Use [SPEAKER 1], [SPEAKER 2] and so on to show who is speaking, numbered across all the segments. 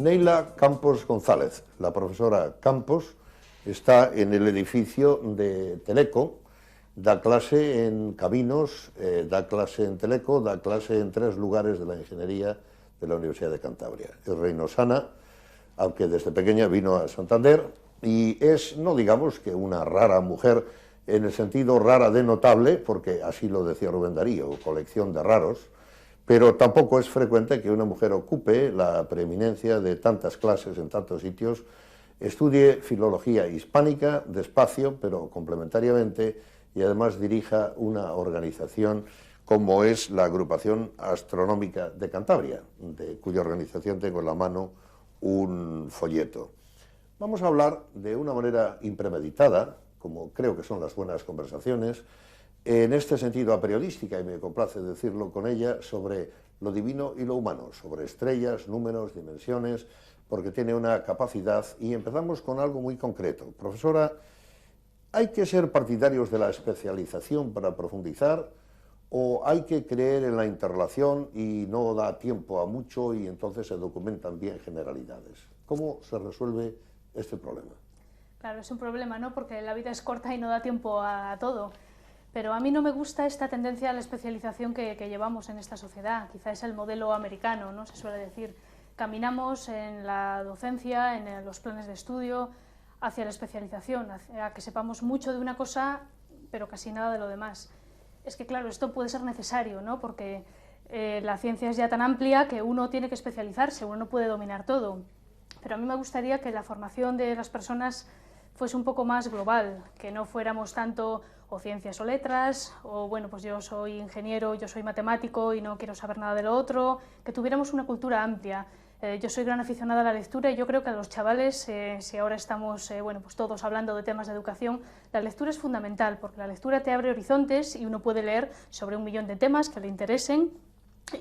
[SPEAKER 1] Neila Campos González, la profesora Campos, está en el edificio de Teleco, da clase en Caminos, da clase en Teleco, da clase en 3 lugares de la ingeniería de la Universidad de Cantabria. Es reynosana, aunque desde pequeña vino a Santander, y es, no digamos que una rara mujer, en el sentido rara de notable, porque así lo decía Rubén Darío, colección de raros, pero tampoco es frecuente que una mujer ocupe la preeminencia de tantas clases en tantos sitios, estudie filología hispánica despacio, pero complementariamente, y además dirija una organización como es la Agrupación Astronómica de Cantabria, de cuya organización tengo en la mano un folleto. Vamos a hablar de una manera impremeditada, como creo que son las buenas conversaciones, en este sentido aperiodística, y me complace decirlo con ella, sobre lo divino y lo humano, sobre estrellas, números, dimensiones, porque tiene una capacidad, y empezamos con algo muy concreto. Profesora, ¿hay que ser partidarios de la especialización para profundizar, o hay que creer en la interrelación y no da tiempo a mucho y entonces se documentan bien generalidades? ¿Cómo se resuelve este problema?
[SPEAKER 2] Claro, es un problema, ¿no? Porque la vida es corta y no da tiempo a todo. Pero a mí no me gusta esta tendencia a la especialización que llevamos en esta sociedad. Quizá es el modelo americano, ¿no? Se suele decir. Caminamos en la docencia, en los planes de estudio, hacia la especialización, hacia que sepamos mucho de una cosa, pero casi nada de lo demás. Es que, claro, esto puede ser necesario, ¿no? Porque la ciencia es ya tan amplia que uno tiene que especializarse, uno no puede dominar todo. Pero a mí me gustaría que la formación de las personas fuese un poco más global, que no fuéramos tanto o ciencias o letras, o bueno, pues yo soy ingeniero, yo soy matemático y no quiero saber nada de lo otro, que tuviéramos una cultura amplia. Yo soy gran aficionada a la lectura y yo creo que a los chavales, si ahora estamos bueno, pues todos hablando de temas de educación, la lectura es fundamental, porque la lectura te abre horizontes y uno puede leer sobre 1.000.000 de temas que le interesen,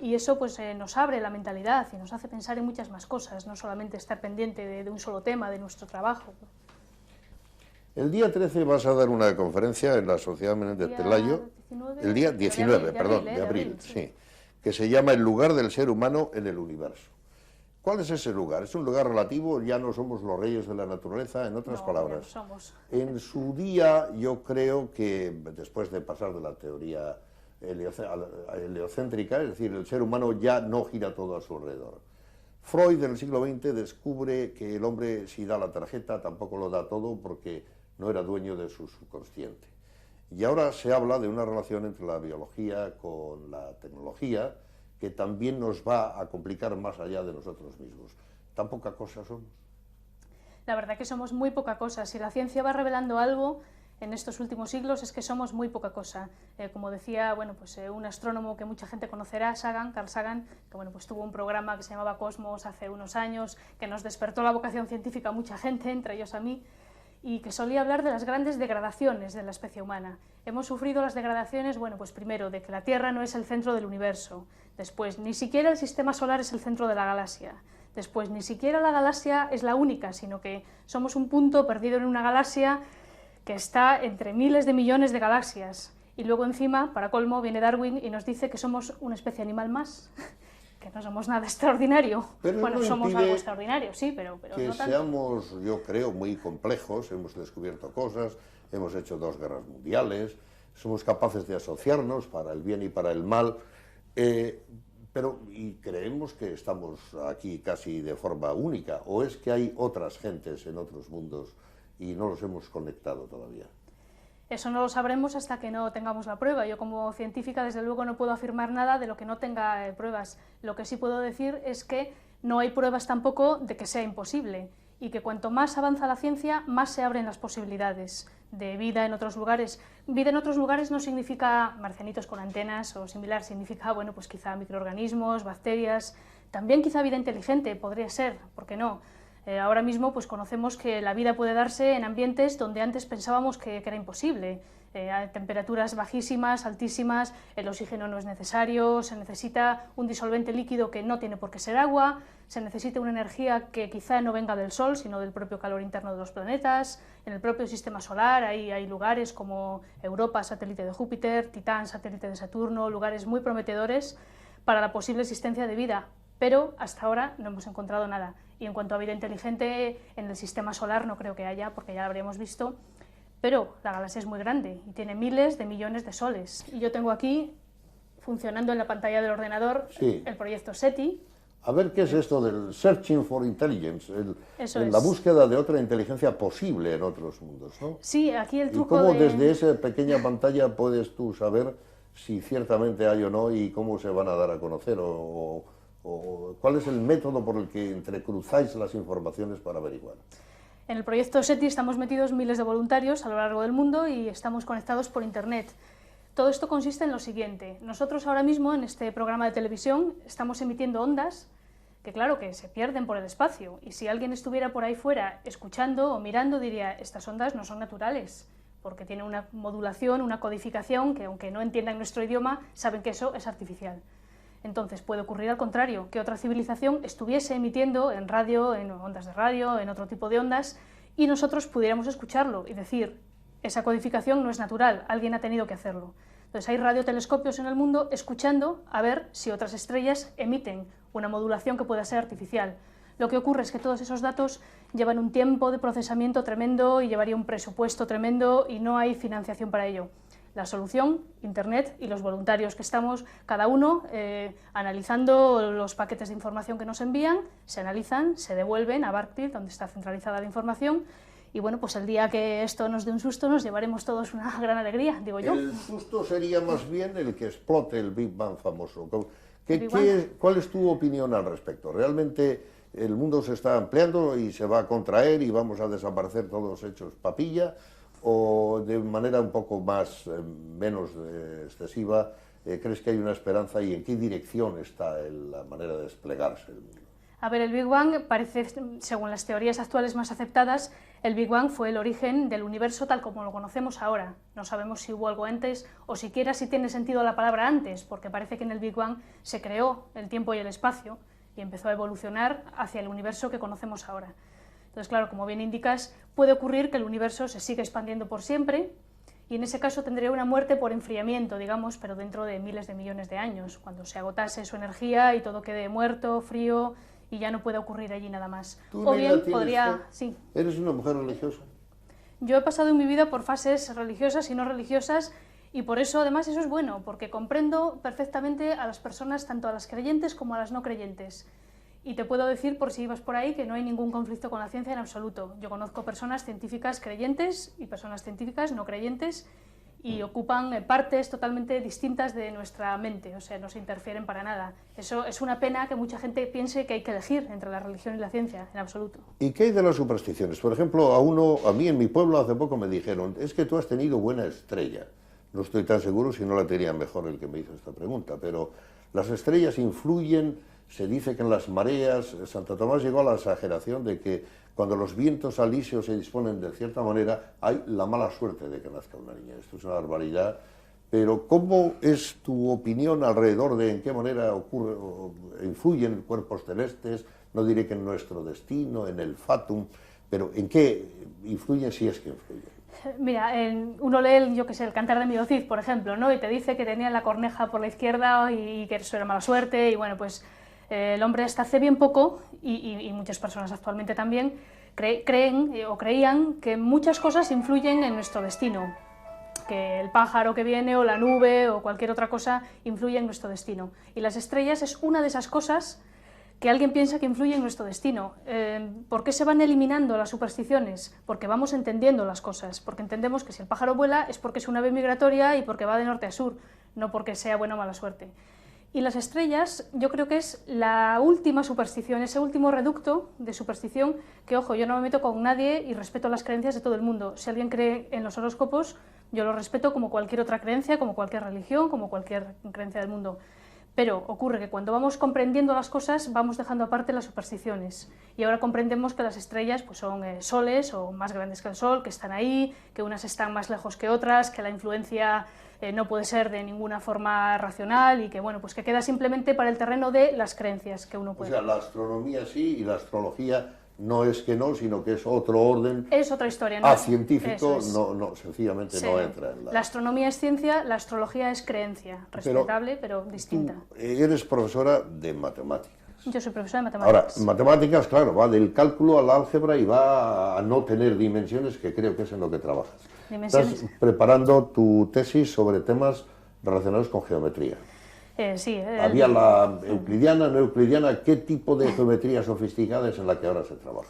[SPEAKER 2] y eso pues nos abre la mentalidad y nos hace pensar en muchas más cosas, no solamente estar pendiente de un solo tema, de nuestro trabajo.
[SPEAKER 1] El día 13 vas a dar una conferencia en la Sociedad Menéndez Pelayo, el día 19, de abril, sí, que se llama El lugar del ser humano en el universo. ¿Cuál es ese lugar? ¿Es un lugar relativo? Ya no somos los reyes de la naturaleza, en otras palabras.
[SPEAKER 2] No somos.
[SPEAKER 1] En su día, yo creo que después de pasar de la teoría heliocéntrica, es decir, el ser humano ya no gira todo a su alrededor. Freud en el siglo XX descubre que el hombre, si da la tarjeta, tampoco lo da todo porque no era dueño de su subconsciente. Y ahora se habla de una relación entre la biología con la tecnología que también nos va a complicar más allá de nosotros mismos. ¿Tan poca cosa somos?
[SPEAKER 2] La verdad que somos muy poca cosa. Si la ciencia va revelando algo en estos últimos siglos es que somos muy poca cosa. Como decía bueno, pues, un astrónomo que mucha gente conocerá, Carl Sagan, que bueno, pues, tuvo un programa que se llamaba Cosmos hace unos años, que nos despertó la vocación científica a mucha gente, entre ellos a mí, y que solía hablar de las grandes degradaciones de la especie humana. Hemos sufrido las degradaciones, bueno, pues primero, de que la Tierra no es el centro del universo, después, ni siquiera el sistema solar es el centro de la galaxia, después, ni siquiera la galaxia es la única, sino que somos un punto perdido en una galaxia que está entre miles de millones de galaxias, y luego encima, para colmo, viene Darwin y nos dice que somos una especie animal más, que no somos nada extraordinario.
[SPEAKER 1] Pero
[SPEAKER 2] bueno,
[SPEAKER 1] no
[SPEAKER 2] somos algo extraordinario, sí, pero
[SPEAKER 1] que
[SPEAKER 2] no tanto.
[SPEAKER 1] seamos, yo creo, muy complejos, hemos descubierto cosas, hemos hecho 2 guerras mundiales, somos capaces de asociarnos para el bien y para el mal, y creemos que estamos aquí casi de forma única, o es que hay otras gentes en otros mundos y no los hemos conectado todavía.
[SPEAKER 2] Eso no lo sabremos hasta que no tengamos la prueba. Yo como científica desde luego no puedo afirmar nada de lo que no tenga pruebas. Lo que sí puedo decir es que no hay pruebas tampoco de que sea imposible y que cuanto más avanza la ciencia, más se abren las posibilidades de vida en otros lugares. Vida en otros lugares no significa marcianitos con antenas o similar, significa, bueno, pues quizá microorganismos, bacterias, también quizá vida inteligente, podría ser, ¿por qué no? Ahora mismo pues, conocemos que la vida puede darse en ambientes donde antes pensábamos que era imposible. A temperaturas bajísimas, altísimas, el oxígeno no es necesario, se necesita un disolvente líquido que no tiene por qué ser agua, se necesita una energía que quizá no venga del Sol, sino del propio calor interno de los planetas. En el propio sistema solar hay lugares como Europa, satélite de Júpiter, Titán, satélite de Saturno, lugares muy prometedores para la posible existencia de vida, pero hasta ahora no hemos encontrado nada. Y en cuanto a vida inteligente, en el sistema solar no creo que haya, porque ya lo habríamos visto, pero la galaxia es muy grande y tiene miles de millones de soles. Y yo tengo aquí, funcionando en la pantalla del ordenador, el proyecto SETI.
[SPEAKER 1] A ver, ¿qué es esto del Searching for Intelligence? La
[SPEAKER 2] es.
[SPEAKER 1] búsqueda de otra inteligencia posible en otros mundos, ¿no?
[SPEAKER 2] Sí, aquí el truco
[SPEAKER 1] ¿Y cómo desde esa pequeña pantalla puedes tú saber si ciertamente hay o no y cómo se van a dar a conocer? ¿O cuál es el método por el que entrecruzáis las informaciones para averiguar?
[SPEAKER 2] En el proyecto SETI estamos metidos miles de voluntarios a lo largo del mundo y estamos conectados por Internet. Todo esto consiste en lo siguiente. Nosotros ahora mismo, en este programa de televisión, estamos emitiendo ondas que, claro, que se pierden por el espacio. Y si alguien estuviera por ahí fuera escuchando o mirando, diría, estas ondas no son naturales, porque tienen una modulación, una codificación, que aunque no entiendan nuestro idioma, saben que eso es artificial. Entonces puede ocurrir al contrario, que otra civilización estuviese emitiendo en radio, en ondas de radio, en otro tipo de ondas, y nosotros pudiéramos escucharlo y decir, esa codificación no es natural, alguien ha tenido que hacerlo. Entonces hay radiotelescopios en el mundo escuchando a ver si otras estrellas emiten una modulación que pueda ser artificial. Lo que ocurre es que todos esos datos llevan un tiempo de procesamiento tremendo y llevaría un presupuesto tremendo y no hay financiación para ello. La solución, Internet y los voluntarios que estamos, cada uno analizando los paquetes de información que nos envían, se analizan, se devuelven a Barclay, donde está centralizada la información, y bueno, pues el día que esto nos dé un susto nos llevaremos todos una gran alegría, digo yo.
[SPEAKER 1] El susto sería más bien el que explote el Big Bang famoso. ¿Cuál es tu opinión al respecto? ¿Realmente el mundo se está ampliando y se va a contraer y vamos a desaparecer todos hechos papilla? ¿O de manera un poco menos excesiva, crees que hay una esperanza y en qué dirección está la manera de desplegarse el mundo?
[SPEAKER 2] A ver, el Big Bang parece, según las teorías actuales más aceptadas, el Big Bang fue el origen del universo tal como lo conocemos ahora. No sabemos si hubo algo antes o siquiera si tiene sentido la palabra antes, porque parece que en el Big Bang se creó el tiempo y el espacio y empezó a evolucionar hacia el universo que conocemos ahora. Entonces, claro, como bien indicas, puede ocurrir que el universo se siga expandiendo por siempre y en ese caso tendría una muerte por enfriamiento, digamos, pero dentro de miles de millones de años, cuando se agotase su energía y todo quede muerto, frío y ya no puede ocurrir allí nada más.
[SPEAKER 1] O bien podría...
[SPEAKER 2] Sí.
[SPEAKER 1] ¿Eres una mujer religiosa?
[SPEAKER 2] Yo he pasado en mi vida por fases religiosas y no religiosas y por eso, además, eso es bueno, porque comprendo perfectamente a las personas, tanto a las creyentes como a las no creyentes. Y te puedo decir, por si ibas por ahí, que no hay ningún conflicto con la ciencia en absoluto. Yo conozco personas científicas creyentes y personas científicas no creyentes y ocupan partes totalmente distintas de nuestra mente, o sea, no se interfieren para nada. Eso es una pena que mucha gente piense que hay que elegir entre la religión y la ciencia, en absoluto.
[SPEAKER 1] ¿Y qué hay de las supersticiones? Por ejemplo, a mí en mi pueblo hace poco me dijeron, es que tú has tenido buena estrella. No estoy tan seguro si no la tenía mejor el que me hizo esta pregunta, pero las estrellas influyen. Se dice que en las mareas, Santo Tomás llegó a la exageración de que cuando los vientos alisios se disponen de cierta manera, hay la mala suerte de que nazca una niña. Esto es una barbaridad, pero ¿cómo es tu opinión alrededor de en qué manera ocurre o influyen cuerpos celestes? No diré que en nuestro destino, en el fatum, pero ¿en qué influyen si es que influyen?
[SPEAKER 2] Mira, uno lee, yo qué sé, el Cantar de Miocid, por ejemplo, ¿no? Y te dice que tenía la corneja por la izquierda y que eso era mala suerte, y bueno, pues el hombre hasta hace bien poco, y muchas personas actualmente también, creen o creían que muchas cosas influyen en nuestro destino, que el pájaro que viene o la nube o cualquier otra cosa influye en nuestro destino. Y las estrellas es una de esas cosas que alguien piensa que influye en nuestro destino. ¿Por qué se van eliminando las supersticiones? Porque vamos entendiendo las cosas, porque entendemos que si el pájaro vuela es porque es una ave migratoria y porque va de norte a sur, no porque sea buena o mala suerte. Y las estrellas yo creo que es la última superstición, ese último reducto de superstición que, ojo, yo no me meto con nadie y respeto las creencias de todo el mundo. Si alguien cree en los horóscopos, yo lo respeto como cualquier otra creencia, como cualquier religión, como cualquier creencia del mundo. Pero ocurre que cuando vamos comprendiendo las cosas vamos dejando aparte las supersticiones y ahora comprendemos que las estrellas pues, son soles o más grandes que el Sol, que están ahí, que unas están más lejos que otras, que la influencia no puede ser de ninguna forma racional y que, bueno, pues que queda simplemente para el terreno de las creencias que uno puede.
[SPEAKER 1] O sea, la astronomía sí y la astrología no es que no, sino que es otro orden.
[SPEAKER 2] Es otra historia, ¿no?
[SPEAKER 1] Científico, no, sencillamente sí. No entra en
[SPEAKER 2] la astronomía es ciencia, la astrología es creencia, respetable, pero distinta.
[SPEAKER 1] Tú eres profesora de matemáticas.
[SPEAKER 2] Yo soy profesora de matemáticas.
[SPEAKER 1] Ahora, matemáticas, claro, va del cálculo al álgebra y va a no tener dimensiones, que creo que es en lo que trabajas. Estás preparando tu tesis sobre temas relacionados con geometría.
[SPEAKER 2] Sí.
[SPEAKER 1] Había la euclidiana, no euclidiana, ¿qué tipo de geometría sofisticada es en la que ahora se trabaja?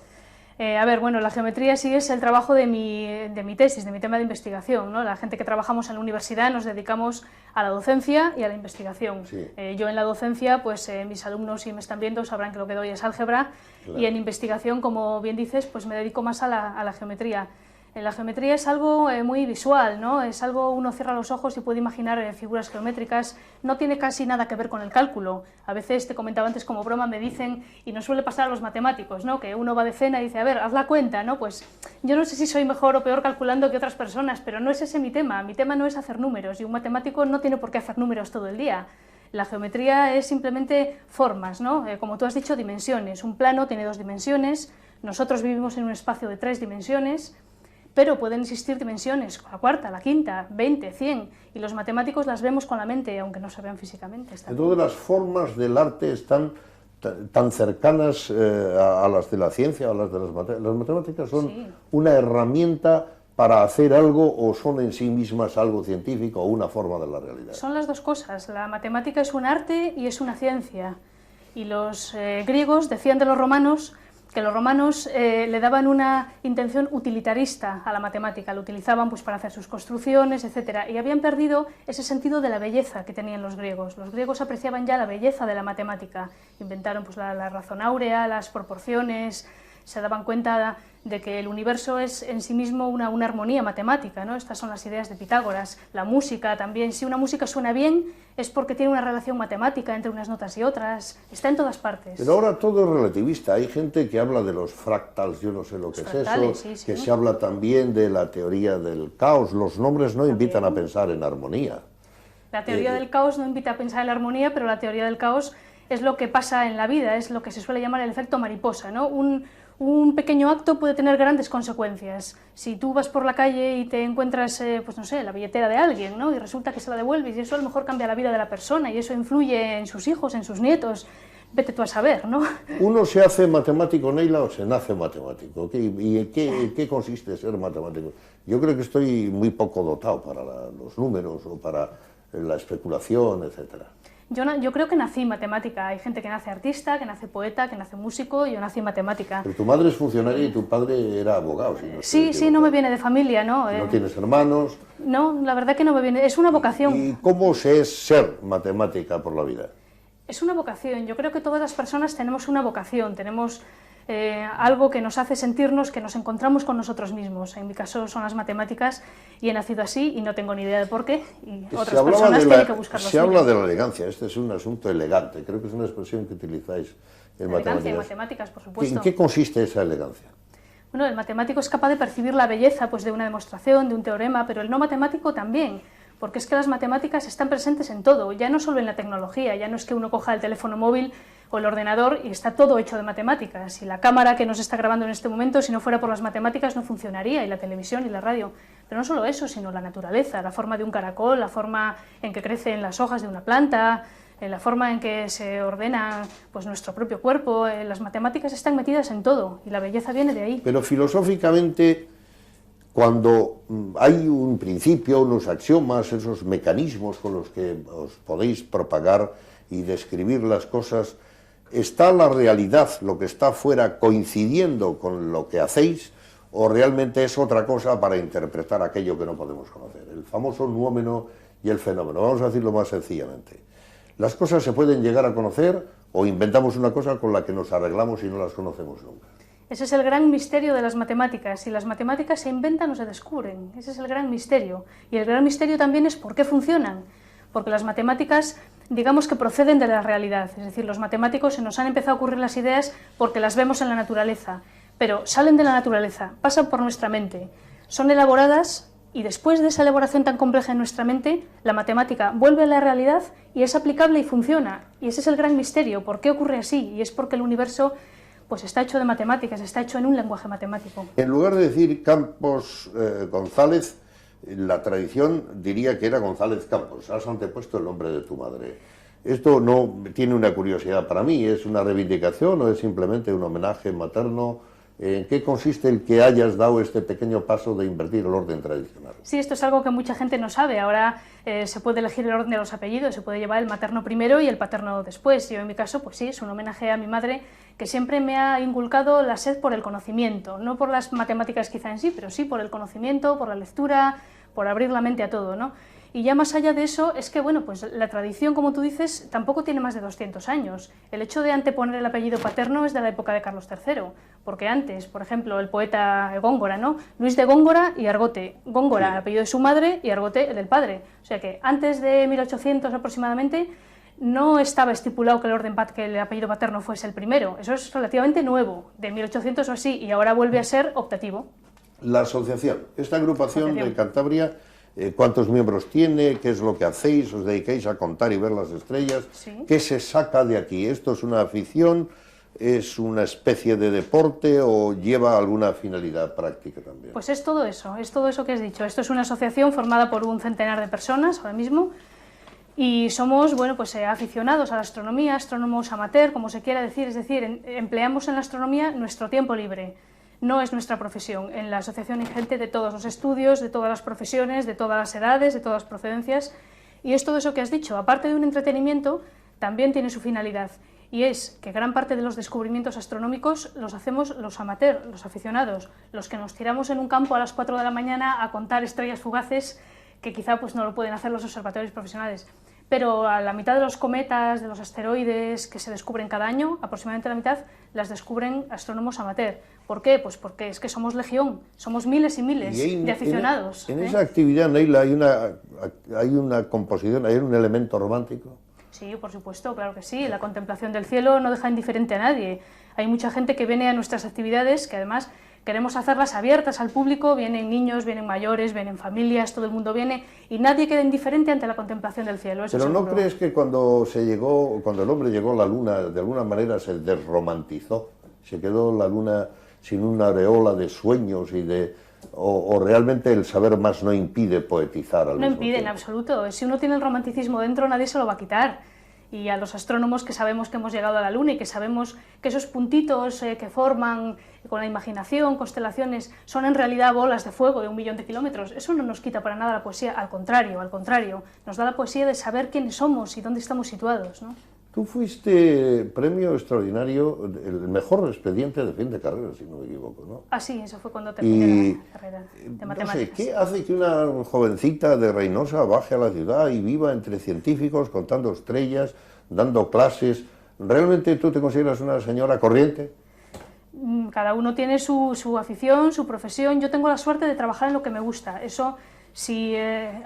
[SPEAKER 2] A ver, bueno, la geometría sí es el trabajo de mi tesis, de mi tema de investigación, ¿no? La gente que trabajamos en la universidad nos dedicamos a la docencia y a la investigación.
[SPEAKER 1] Sí.
[SPEAKER 2] Yo en la docencia, pues mis alumnos, si me están viendo, sabrán que lo que doy es álgebra, claro. Y en investigación, como bien dices, pues me dedico más a la geometría. La geometría es algo muy visual, ¿no? Es algo, uno cierra los ojos y puede imaginar figuras geométricas, no tiene casi nada que ver con el cálculo. A veces, te comentaba antes como broma, me dicen, y nos suele pasar a los matemáticos, ¿no? Que uno va de cena y dice, a ver, haz la cuenta, ¿no? Pues yo no sé si soy mejor o peor calculando que otras personas, pero no es ese mi tema no es hacer números, y un matemático no tiene por qué hacer números todo el día. La geometría es simplemente formas, ¿no? Como tú has dicho, dimensiones. Un plano tiene 2 dimensiones, nosotros vivimos en un espacio de 3 dimensiones, pero pueden existir dimensiones, la cuarta, la quinta, 20, 100, y los matemáticos las vemos con la mente, aunque no se vean físicamente.
[SPEAKER 1] Entonces las formas del arte están tan cercanas a las de la ciencia, a las de las matemáticas. ¿Las matemáticas son una herramienta para hacer algo o son en sí mismas algo científico o una forma de la realidad?
[SPEAKER 2] Son las dos cosas. La matemática es un arte y es una ciencia. Y los griegos decían de los romanos que los romanos le daban una intención utilitarista a la matemática, lo utilizaban pues para hacer sus construcciones, etc. Y habían perdido ese sentido de la belleza que tenían los griegos. Los griegos apreciaban ya la belleza de la matemática, inventaron pues la razón áurea, las proporciones, se daban cuenta de que el universo es en sí mismo una armonía matemática, ¿no? Estas son las ideas de Pitágoras. La música también, si una música suena bien es porque tiene una relación matemática entre unas notas y otras, está en todas partes.
[SPEAKER 1] Pero ahora todo es relativista, hay gente que habla de los fractals, yo no sé lo que es eso, que se habla también de la teoría del caos, los nombres no invitan a pensar en armonía.
[SPEAKER 2] La teoría del caos no invita a pensar en la armonía, pero la teoría del caos es lo que pasa en la vida, es lo que se suele llamar el efecto mariposa, ¿no? Un pequeño acto puede tener grandes consecuencias. Si tú vas por la calle y te encuentras, pues no sé, la billetera de alguien, ¿no? Y resulta que se la devuelves y eso a lo mejor cambia la vida de la persona y eso influye en sus hijos, en sus nietos, vete tú a saber, ¿no?
[SPEAKER 1] ¿Uno se hace matemático, Neila, o se nace matemático? ¿Y en qué consiste ser matemático? Yo creo que estoy muy poco dotado para los números o para la especulación, etcétera.
[SPEAKER 2] Yo creo que nací matemática. Hay gente que nace artista, que nace poeta, que nace músico, y yo nací matemática.
[SPEAKER 1] Pero tu madre es funcionaria y tu padre era abogado.
[SPEAKER 2] Si sí, no me viene de familia, ¿no?
[SPEAKER 1] ¿No tienes hermanos?
[SPEAKER 2] No, la verdad que no me viene. Es una vocación.
[SPEAKER 1] ¿Y cómo se es ser matemática por la vida?
[SPEAKER 2] Es una vocación. Yo creo que todas las personas tenemos una vocación, tenemos algo que nos hace sentirnos que nos encontramos con nosotros mismos. En mi caso son las matemáticas y he nacido así y no tengo ni idea de por qué. Y otras personas tienen que buscarlo.
[SPEAKER 1] Se habla de la elegancia, este es un asunto elegante, creo que es una expresión que utilizáis en matemáticas.
[SPEAKER 2] Elegancia en matemáticas, por supuesto.
[SPEAKER 1] ¿En qué consiste esa elegancia?
[SPEAKER 2] Bueno, el matemático es capaz de percibir la belleza pues, de una demostración, de un teorema, pero el no matemático también. Porque es que las matemáticas están presentes en todo, ya no solo en la tecnología, ya no es que uno coja el teléfono móvil o el ordenador y está todo hecho de matemáticas. Y la cámara que nos está grabando en este momento, si no fuera por las matemáticas, no funcionaría, y la televisión y la radio. Pero no solo eso, sino la naturaleza, la forma de un caracol, la forma en que crecen las hojas de una planta, la forma en que se ordena pues, nuestro propio cuerpo. Las matemáticas están metidas en todo y la belleza viene de ahí.
[SPEAKER 1] Pero filosóficamente, cuando hay un principio, unos axiomas, esos mecanismos con los que os podéis propagar y describir las cosas, ¿está la realidad, lo que está fuera, coincidiendo con lo que hacéis o realmente es otra cosa para interpretar aquello que no podemos conocer? El famoso nuómeno y el fenómeno. Vamos a decirlo más sencillamente. ¿Las cosas se pueden llegar a conocer o inventamos una cosa con la que nos arreglamos y no las conocemos nunca?
[SPEAKER 2] Ese es el gran misterio de las matemáticas. Si las matemáticas se inventan o se descubren, ese es el gran misterio. Y el gran misterio también es por qué funcionan. Porque las matemáticas, digamos que proceden de la realidad. Es decir, los matemáticos se nos han empezado a ocurrir las ideas porque las vemos en la naturaleza. Pero salen de la naturaleza, pasan por nuestra mente, son elaboradas y después de esa elaboración tan compleja en nuestra mente, la matemática vuelve a la realidad y es aplicable y funciona. Y ese es el gran misterio. ¿Por qué ocurre así? Y es porque el universo pues está hecho de matemáticas, está hecho en un lenguaje matemático.
[SPEAKER 1] En lugar de decir Campos González, la tradición diría que era González Campos. Has antepuesto el nombre de tu madre. Esto no tiene una curiosidad para mí, ¿es una reivindicación o es simplemente un homenaje materno? ¿En qué consiste el que hayas dado este pequeño paso de invertir el orden tradicional?
[SPEAKER 2] Sí, esto es algo que mucha gente no sabe. Ahora se puede elegir el orden de los apellidos, se puede llevar el materno primero y el paterno después. Yo en mi caso, pues sí, es un homenaje a mi madre, que siempre me ha inculcado la sed por el conocimiento, no por las matemáticas quizá en sí, pero sí por el conocimiento, por la lectura, por abrir la mente a todo, ¿no? Y ya más allá de eso, es que bueno, pues la tradición, como tú dices, tampoco tiene más de 200 años. El hecho de anteponer el apellido paterno es de la época de Carlos III, porque antes, por ejemplo, el poeta Góngora, ¿no? Luis de Góngora y Argote. Góngora, el apellido de su madre, y Argote, el del padre. O sea que antes de 1800 aproximadamente no estaba estipulado que el apellido paterno fuese el primero. Eso es relativamente nuevo, de 1800 o así, y ahora vuelve a ser optativo.
[SPEAKER 1] La asociación, esta agrupación de Cantabria, ¿cuántos miembros tiene? ¿Qué es lo que hacéis? ¿Os dedicáis a contar y ver las estrellas?
[SPEAKER 2] Sí.
[SPEAKER 1] ¿Qué se saca de aquí? ¿Esto es una afición? ¿Es una especie de deporte o lleva alguna finalidad práctica también?
[SPEAKER 2] Pues es todo eso que has dicho. Esto es una asociación formada por un centenar de personas ahora mismo y somos, bueno, pues aficionados a la astronomía, astrónomos amateur, como se quiera decir, es decir, empleamos en la astronomía nuestro tiempo libre. No es nuestra profesión. En la asociación hay gente de todos los estudios, de todas las profesiones, de todas las edades, de todas las procedencias, y es todo eso que has dicho. Aparte de un entretenimiento, también tiene su finalidad, y es que gran parte de los descubrimientos astronómicos los hacemos los amateurs, los aficionados, los que nos tiramos en un campo a las 4 de la mañana a contar estrellas fugaces que quizá pues no lo pueden hacer los observatorios profesionales. Pero a la mitad de los cometas, de los asteroides que se descubren cada año, aproximadamente la mitad, las descubren astrónomos amateur. ¿Por qué? Pues porque es que somos legión, somos miles y miles de aficionados.
[SPEAKER 1] En esa actividad, Neila, hay una composición, hay un elemento romántico.
[SPEAKER 2] Sí, por supuesto, claro que sí. La contemplación del cielo no deja indiferente a nadie. Hay mucha gente que viene a nuestras actividades, que además queremos hacerlas abiertas al público, vienen niños, vienen mayores, vienen familias, todo el mundo viene, y nadie queda indiferente ante la contemplación del cielo. Eso
[SPEAKER 1] Pero
[SPEAKER 2] seguro.
[SPEAKER 1] ¿no crees que cuando el hombre llegó a la luna, de alguna manera se desromantizó? Se quedó la luna sin una aureola de sueños o realmente el saber más no impide poetizar al mismo tiempo?
[SPEAKER 2] No impide en absoluto. Si uno tiene el romanticismo dentro, nadie se lo va a quitar. Y a los astrónomos que sabemos que hemos llegado a la Luna y que sabemos que esos puntitos que forman con la imaginación, constelaciones, son en realidad bolas de fuego de 1 millón de kilómetros, eso no nos quita para nada la poesía, al contrario, nos da la poesía de saber quiénes somos y dónde estamos situados, ¿no?
[SPEAKER 1] Tú fuiste premio extraordinario, el mejor expediente de fin de carrera, si no me equivoco, ¿no?
[SPEAKER 2] Ah, sí, eso fue cuando terminé la carrera de matemáticas.
[SPEAKER 1] No sé, ¿qué hace que una jovencita de Reynosa baje a la ciudad y viva entre científicos, contando estrellas, dando clases? ¿Realmente tú te consideras una señora corriente?
[SPEAKER 2] Cada uno tiene su afición, su profesión. Yo tengo la suerte de trabajar en lo que me gusta. Eso, si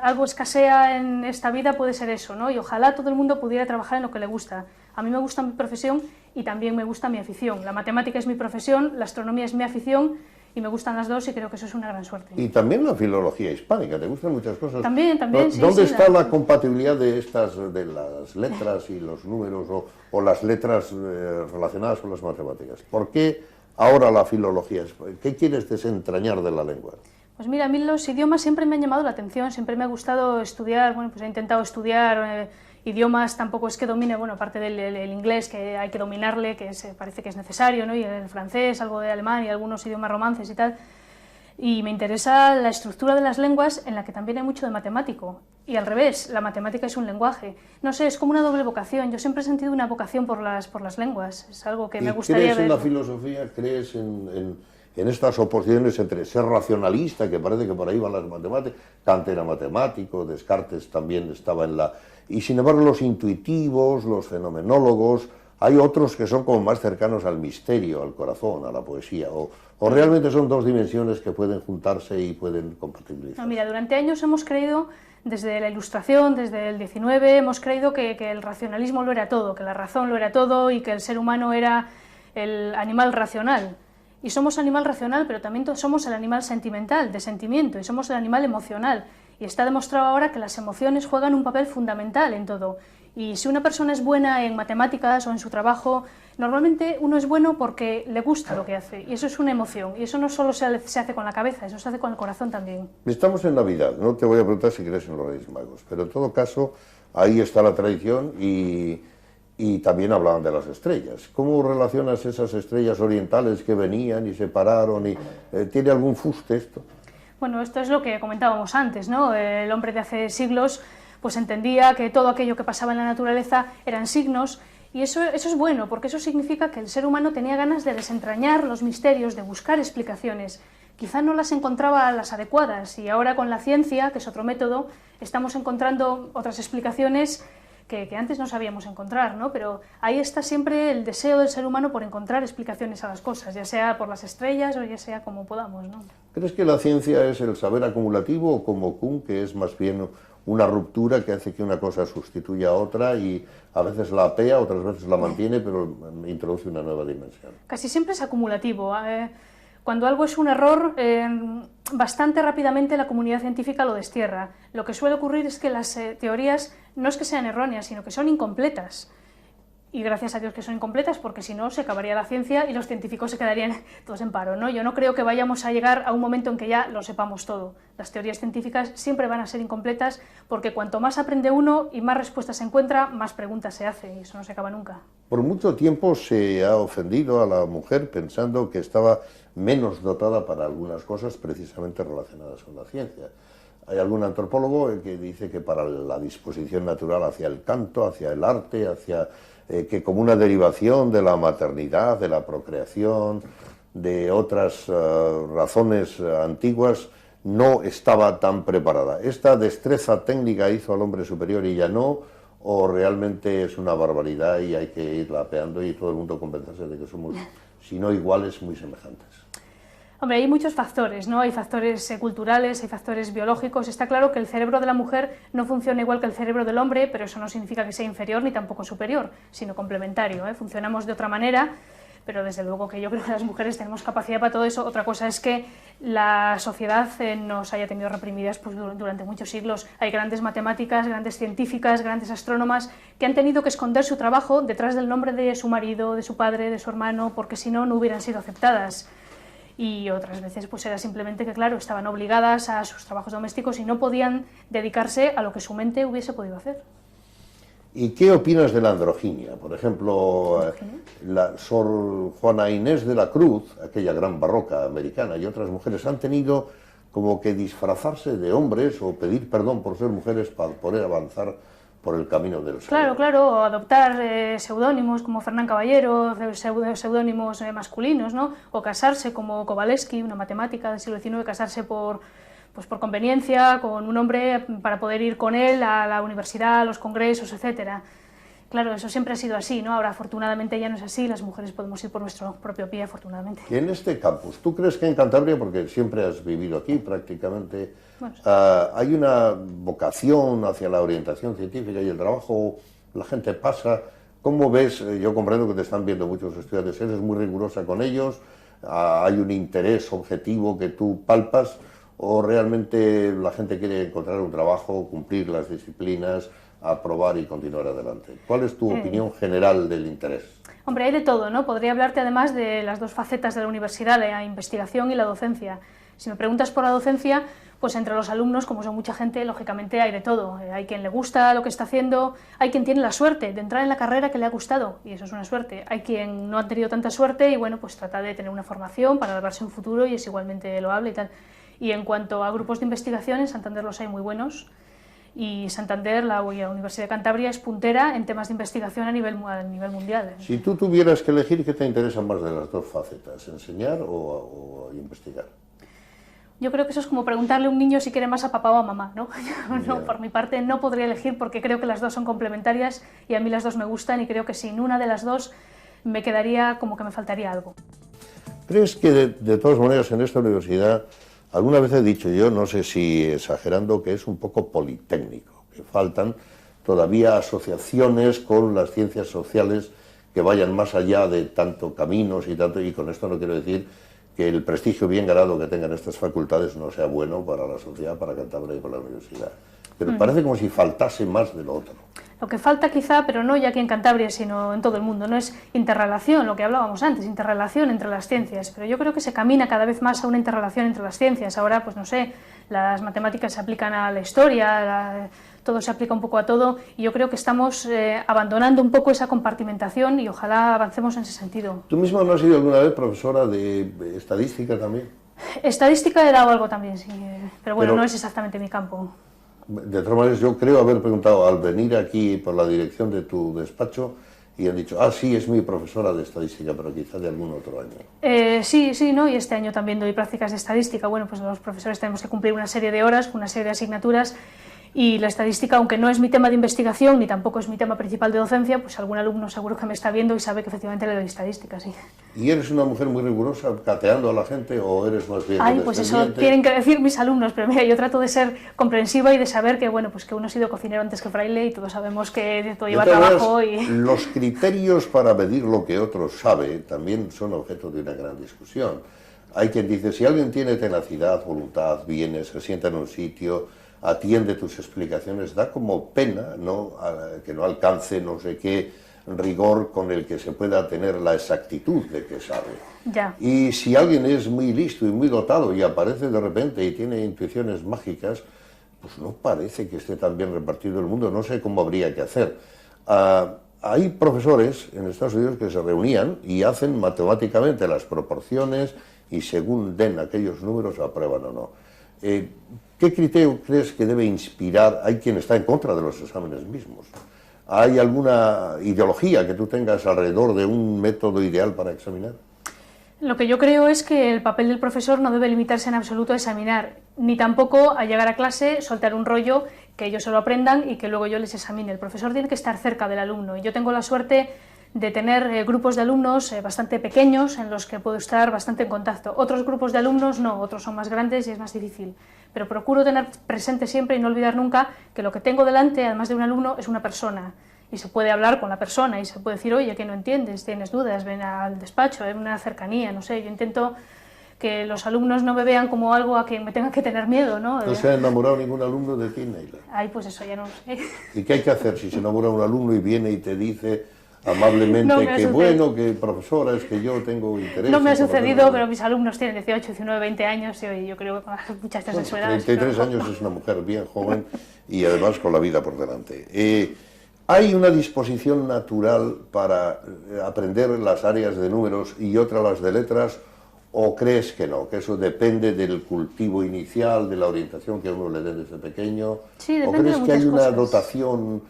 [SPEAKER 2] algo escasea en esta vida, puede ser eso, ¿no? Y ojalá todo el mundo pudiera trabajar en lo que le gusta. A mí me gusta mi profesión y también me gusta mi afición. La matemática es mi profesión, la astronomía es mi afición y me gustan las dos y creo que eso es una gran suerte.
[SPEAKER 1] Y también la filología hispánica, ¿te gustan muchas cosas?
[SPEAKER 2] También, sí.
[SPEAKER 1] ¿Dónde está la compatibilidad de las letras y los números o las letras relacionadas con las matemáticas? ¿Por qué ahora la filología? ¿Qué quieres desentrañar de la lengua?
[SPEAKER 2] Pues mira, a mí los idiomas siempre me han llamado la atención, siempre me ha gustado estudiar, bueno, pues he intentado estudiar idiomas, tampoco es que domine, bueno, aparte del inglés, que hay que dominarle, que parece que es necesario, ¿no? Y el francés, algo de alemán y algunos idiomas romances y tal. Y me interesa la estructura de las lenguas en la que también hay mucho de matemático. Y al revés, la matemática es un lenguaje. No sé, es como una doble vocación. Yo siempre he sentido una vocación por las lenguas. Es algo que me gustaría ver.
[SPEAKER 1] ¿Crees en la filosofía? ¿Crees en estas oposiciones entre ser racionalista, que parece que por ahí van las matemáticas? Kant era matemático, Descartes también estaba en la... Y sin embargo los intuitivos, los fenomenólogos, hay otros que son como más cercanos al misterio, al corazón, a la poesía, o realmente son dos dimensiones que pueden juntarse y pueden compatibilizar.
[SPEAKER 2] No, mira, durante años hemos creído, desde la Ilustración, desde el 19, hemos creído que el racionalismo lo era todo, que la razón lo era todo y que el ser humano era el animal racional. Y somos animal racional, pero también somos el animal sentimental, de sentimiento, y somos el animal emocional. Y está demostrado ahora que las emociones juegan un papel fundamental en todo. Y si una persona es buena en matemáticas o en su trabajo, normalmente uno es bueno porque le gusta lo que hace, y eso es una emoción. Y eso no solo se hace con la cabeza, eso se hace con el corazón también.
[SPEAKER 1] Estamos en Navidad, no te voy a preguntar si crees en los Reyes Magos, pero en todo caso ahí está la tradición y también hablaban de las estrellas. ¿Cómo relacionas esas estrellas orientales que venían y se pararon? ¿Tiene algún fuste esto?
[SPEAKER 2] Bueno, esto es lo que comentábamos antes, ¿no? El hombre de hace siglos pues entendía que todo aquello que pasaba en la naturaleza eran signos, y eso es bueno, porque eso significa que el ser humano tenía ganas de desentrañar los misterios, de buscar explicaciones. Quizá no las encontraba las adecuadas, y ahora con la ciencia, que es otro método, estamos encontrando otras explicaciones que antes no sabíamos encontrar, ¿no? Pero ahí está siempre el deseo del ser humano por encontrar explicaciones a las cosas, ya sea por las estrellas o ya sea como podamos, ¿no?
[SPEAKER 1] ¿Crees que la ciencia es el saber acumulativo o como Kuhn, que es más bien una ruptura que hace que una cosa sustituya a otra y a veces la apea, otras veces la mantiene, pero introduce una nueva dimensión?
[SPEAKER 2] Casi siempre es acumulativo. Cuando algo es un error, bastante rápidamente la comunidad científica lo destierra. Lo que suele ocurrir es que las teorías no es que sean erróneas, sino que son incompletas. Y gracias a Dios que son incompletas, porque si no se acabaría la ciencia y los científicos se quedarían todos en paro, ¿no? Yo no creo que vayamos a llegar a un momento en que ya lo sepamos todo. Las teorías científicas siempre van a ser incompletas, porque cuanto más aprende uno y más respuestas se encuentra, más preguntas se hace, y eso no se acaba nunca.
[SPEAKER 1] Por mucho tiempo se ha ofendido a la mujer pensando que estaba menos dotada para algunas cosas precisamente relacionadas con la ciencia. Hay algún antropólogo que dice que para la disposición natural hacia el canto, hacia el arte, hacia que como una derivación de la maternidad, de la procreación, de otras razones antiguas, no estaba tan preparada. ¿Esta destreza técnica hizo al hombre superior y ya no? ¿O realmente es una barbaridad y hay que irla apeando y todo el mundo convencerse de que somos, si no iguales, muy semejantes?
[SPEAKER 2] Hombre, hay muchos factores, ¿no? Hay factores culturales, hay factores biológicos. Está claro que el cerebro de la mujer no funciona igual que el cerebro del hombre, pero eso no significa que sea inferior ni tampoco superior, sino complementario, ¿eh? Funcionamos de otra manera, pero desde luego que yo creo que las mujeres tenemos capacidad para todo eso. Otra cosa es que la sociedad nos haya tenido reprimidas pues, durante muchos siglos. Hay grandes matemáticas, grandes científicas, grandes astrónomas que han tenido que esconder su trabajo detrás del nombre de su marido, de su padre, de su hermano, porque si no, no hubieran sido aceptadas. Y otras veces pues era simplemente que, claro, estaban obligadas a sus trabajos domésticos y no podían dedicarse a lo que su mente hubiese podido hacer.
[SPEAKER 1] ¿Y qué opinas de la androginia? Por ejemplo, la Sor Juana Inés de la Cruz, aquella gran barroca americana, y otras mujeres han tenido como que disfrazarse de hombres o pedir perdón por ser mujeres para poder avanzar por el camino del ser.
[SPEAKER 2] Claro, o adoptar seudónimos como Fernán Caballero, seudónimos masculinos, ¿no? O casarse como Kowalewski, una matemática del siglo XIX, casarse por conveniencia con un hombre para poder ir con él a la universidad, a los congresos, etcétera. Claro, eso siempre ha sido así, ¿no? Ahora afortunadamente ya no es así, las mujeres podemos ir por nuestro propio pie, afortunadamente.
[SPEAKER 1] Y en este campus, ¿tú crees que en Cantabria, porque siempre has vivido aquí prácticamente, bueno, hay una vocación hacia la orientación científica y el trabajo, la gente pasa? ¿Cómo ves? Yo comprendo que te están viendo muchos estudiantes, eres muy rigurosa con ellos, hay un interés objetivo que tú palpas, o realmente la gente quiere encontrar un trabajo, cumplir las disciplinas, aprobar y continuar adelante. ¿Cuál es tu opinión general del interés?
[SPEAKER 2] Hombre, hay de todo, ¿no? Podría hablarte además de las dos facetas de la universidad, la investigación y la docencia. Si me preguntas por la docencia, pues entre los alumnos, como son mucha gente, lógicamente hay de todo. Hay quien le gusta lo que está haciendo, hay quien tiene la suerte de entrar en la carrera que le ha gustado, y eso es una suerte. Hay quien no ha tenido tanta suerte y, bueno, pues trata de tener una formación para darse un futuro y es igualmente loable y tal. Y en cuanto a grupos de investigación, en Santander los hay muy buenos. Y Santander, la Universidad de Cantabria, es puntera en temas de investigación a nivel mundial.
[SPEAKER 1] Si tú tuvieras que elegir, ¿qué te interesa más de las dos facetas? ¿Enseñar o investigar?
[SPEAKER 2] Yo creo que eso es como preguntarle a un niño si quiere más a papá o a mamá, ¿no? No, por mi parte no podría elegir porque creo que las dos son complementarias y a mí las dos me gustan y creo que sin una de las dos me quedaría como que me faltaría algo.
[SPEAKER 1] ¿Crees que de todas maneras en esta universidad, alguna vez he dicho yo, no sé si exagerando, que es un poco politécnico, que faltan todavía asociaciones con las ciencias sociales que vayan más allá de tanto caminos y tanto, y con esto no quiero decir que el prestigio bien ganado que tengan estas facultades no sea bueno para la sociedad, para Cantabria y para la universidad. Pero parece como si faltase más de lo otro.
[SPEAKER 2] Lo que falta quizá, pero no ya aquí en Cantabria, sino en todo el mundo, no es interrelación, lo que hablábamos antes, interrelación entre las ciencias, pero yo creo que se camina cada vez más a una interrelación entre las ciencias. Ahora, pues no sé, las matemáticas se aplican a la historia, todo se aplica un poco a todo y yo creo que estamos abandonando un poco esa compartimentación y ojalá avancemos en ese sentido.
[SPEAKER 1] ¿Tú misma no has sido alguna vez profesora de estadística también?
[SPEAKER 2] Estadística he dado algo también, sí, pero bueno, no es exactamente mi campo.
[SPEAKER 1] De todas maneras, yo creo haber preguntado al venir aquí por la dirección de tu despacho y han dicho, ah, sí, es mi profesora de estadística, pero quizá de algún otro año.
[SPEAKER 2] Sí, ¿no? Y este año también doy prácticas de estadística. Bueno, pues los profesores tenemos que cumplir una serie de horas, una serie de asignaturas, y la estadística, aunque no es mi tema de investigación, ni tampoco es mi tema principal de docencia, pues algún alumno seguro que me está viendo y sabe que efectivamente le doy estadística, sí.
[SPEAKER 1] ¿Y eres una mujer muy rigurosa, cateando a la gente, o eres más bien
[SPEAKER 2] Ay, pues eso tienen que decir mis alumnos, pero mira, yo trato de ser comprensiva y de saber que, bueno, pues que uno ha sido cocinero antes que fraile y todos sabemos que todo lleva trabajo y...
[SPEAKER 1] Los criterios para medir lo que otro sabe también son objeto de una gran discusión. Hay quien dice, si alguien tiene tenacidad, voluntad, viene, se sienta en un sitio, atiende tus explicaciones, da como pena, ¿no?, que no alcance no sé qué rigor con el que se pueda tener la exactitud de que sabe.
[SPEAKER 2] Ya.
[SPEAKER 1] Y si alguien es muy listo y muy dotado y aparece de repente y tiene intuiciones mágicas, pues no parece que esté tan bien repartido el mundo, no sé cómo habría que hacer. Hay profesores en Estados Unidos que se reunían y hacen matemáticamente las proporciones y según den aquellos números aprueban o no. ¿Qué criterio crees que debe inspirar? Hay quien está en contra de los exámenes mismos. ¿Hay alguna ideología que tú tengas alrededor de un método ideal para examinar?
[SPEAKER 2] Lo que yo creo es que el papel del profesor no debe limitarse en absoluto a examinar, ni tampoco a llegar a clase, soltar un rollo, que ellos se lo aprendan y que luego yo les examine. El profesor tiene que estar cerca del alumno y yo tengo la suerte de tener grupos de alumnos bastante pequeños en los que puedo estar bastante en contacto. Otros grupos de alumnos no, otros son más grandes y es más difícil. Pero procuro tener presente siempre y no olvidar nunca que lo que tengo delante, además de un alumno, es una persona. Y se puede hablar con la persona y se puede decir, oye, que no entiendes, tienes dudas, ven al despacho, hay una cercanía, no sé. Yo intento que los alumnos no me vean como algo a quien me tenga que tener miedo, ¿no?
[SPEAKER 1] ¿No se ha enamorado ningún alumno de ti, Neila?
[SPEAKER 2] Ay, pues eso ya no sé.
[SPEAKER 1] ¿Y qué hay que hacer si se enamora un alumno y viene y te dice amablemente que bueno, que profesora, es que yo tengo interés?
[SPEAKER 2] No me ha sucedido, pero mis alumnos tienen 18, 19, 20 años y yo creo que con las muchachas de su edad...
[SPEAKER 1] 33 años es una mujer bien joven y además con la vida por delante. ¿Hay una disposición natural para aprender las áreas de números y otra las de letras, o crees que no, que eso depende del cultivo inicial, de la orientación que a uno le dé desde pequeño?
[SPEAKER 2] Sí,
[SPEAKER 1] ¿O crees que hay una dotación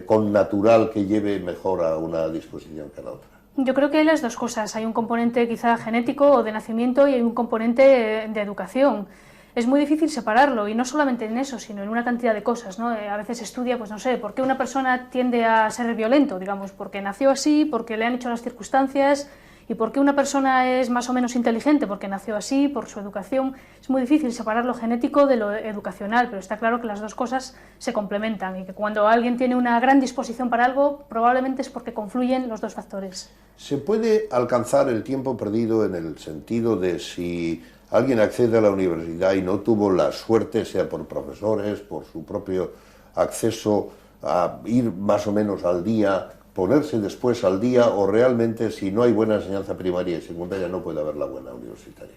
[SPEAKER 1] connatural que lleve mejor a una disposición que a la otra?
[SPEAKER 2] Yo creo que hay las dos cosas. Hay un componente quizá genético o de nacimiento y hay un componente de educación. Es muy difícil separarlo, y no solamente en eso, sino en una cantidad de cosas, ¿no? A veces se estudia, pues no sé, por qué una persona tiende a ser violento, digamos, porque nació así, porque le han hecho las circunstancias, y por qué una persona es más o menos inteligente, porque nació así, por su educación. Es muy difícil separar lo genético de lo educacional, pero está claro que las dos cosas se complementan, y que cuando alguien tiene una gran disposición para algo, probablemente es porque confluyen los dos factores.
[SPEAKER 1] ¿Se puede alcanzar el tiempo perdido en el sentido de si alguien accede a la universidad y no tuvo la suerte, sea por profesores, por su propio acceso a ir más o menos al día, ponerse después al día, o realmente si no hay buena enseñanza primaria y secundaria no puede haber la buena universitaria?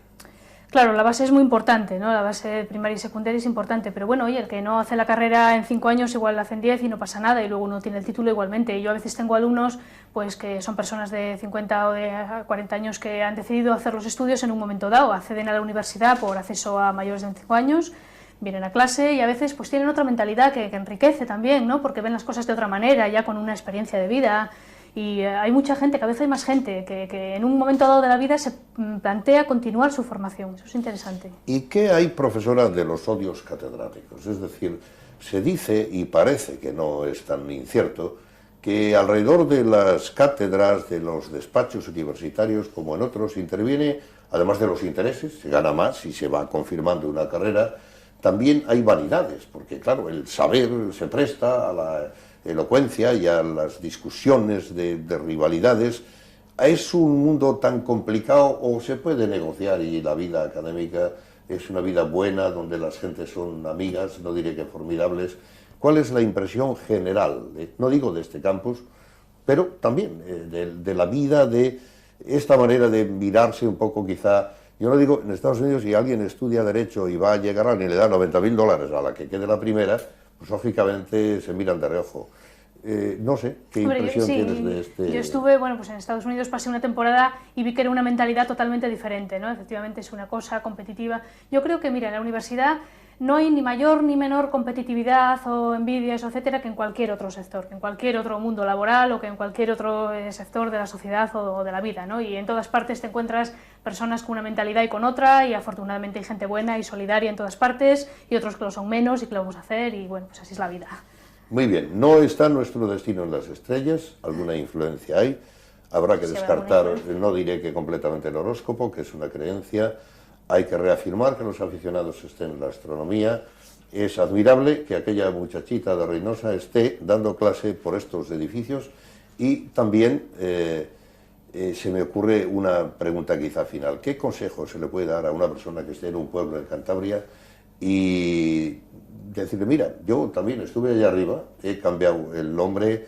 [SPEAKER 2] Claro, la base es muy importante, ¿no? La base primaria y secundaria es importante, pero bueno, oye, el que no hace la carrera en 5 años igual la hace en 10 y no pasa nada, y luego uno tiene el título igualmente. Y yo a veces tengo alumnos pues que son personas de 50 o de 40 años que han decidido hacer los estudios en un momento dado, acceden a la universidad por acceso a mayores de 25 años, vienen a clase y a veces pues tienen otra mentalidad que enriquece también, ¿no? Porque ven las cosas de otra manera, ya con una experiencia de vida. Y hay mucha gente, cada vez hay más gente que en un momento dado de la vida se plantea continuar su formación. Eso es interesante.
[SPEAKER 1] ¿Y qué hay, profesora, de los odios catedráticos? Es decir, se dice, y parece que no es tan incierto, que alrededor de las cátedras, de los despachos universitarios, como en otros, interviene, además de los intereses, se gana más y se va confirmando una carrera, también hay vanidades, porque claro, el saber se presta a la elocuencia y a las discusiones de rivalidades. ¿Es un mundo tan complicado o se puede negociar y la vida académica es una vida buena donde las gentes son amigas, no diré que formidables? ¿Cuál es la impresión general, no digo de este campus, pero también de la vida, de esta manera de mirarse un poco quizá? Yo no digo, en Estados Unidos si alguien estudia Derecho y va a llegar a alguien y le da $90.000 a la que quede la primera, pues lógicamente se miran de reojo. No sé, ¿qué impresión tienes de este...?
[SPEAKER 2] Yo estuve, bueno, pues en Estados Unidos pasé una temporada y vi que era una mentalidad totalmente diferente, ¿no? Efectivamente es una cosa competitiva. Yo creo que, mira, en la universidad no hay ni mayor ni menor competitividad o envidias, etcétera, que en cualquier otro sector, que en cualquier otro mundo laboral o que en cualquier otro sector de la sociedad o de la vida, ¿no? Y en todas partes te encuentras personas con una mentalidad y con otra, y afortunadamente hay gente buena y solidaria en todas partes, y otros que lo son menos y que lo vamos a hacer, y bueno, pues así es la vida.
[SPEAKER 1] Muy bien, no está nuestro destino en las estrellas, alguna influencia hay, habrá que descartar, no diré que completamente el horóscopo, que es una creencia, hay que reafirmar que los aficionados estén en la astronomía. Es admirable que aquella muchachita de Reynosa esté dando clase por estos edificios, y también se me ocurre una pregunta quizá final. ¿Qué consejo se le puede dar a una persona que esté en un pueblo de Cantabria y decirle, mira, yo también estuve allá arriba, he cambiado el nombre,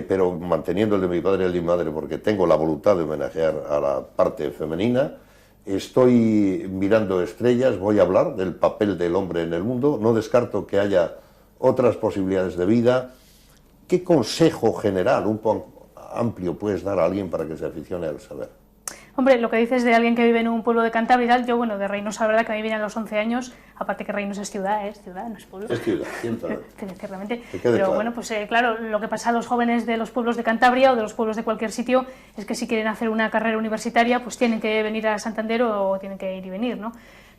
[SPEAKER 1] pero manteniendo el de mi padre y el de mi madre, porque tengo la voluntad de homenajear a la parte femenina, estoy mirando estrellas, voy a hablar del papel del hombre en el mundo, no descarto que haya otras posibilidades de vida? ¿Qué consejo general, un poco amplio, puedes dar a alguien para que se aficione al saber?
[SPEAKER 2] Hombre, lo que dices de alguien que vive en un pueblo de Cantabria y tal, yo, bueno, de Reynosa, la verdad que a mí vine a los 11 años, aparte que Reynosa es ciudad, no es pueblo.
[SPEAKER 1] Es ciudad,
[SPEAKER 2] ciertamente. Pero claro. Bueno, pues claro, lo que pasa a los jóvenes de los pueblos de Cantabria o de los pueblos de cualquier sitio es que si quieren hacer una carrera universitaria, pues tienen que venir a Santander o tienen que ir y venir, ¿no?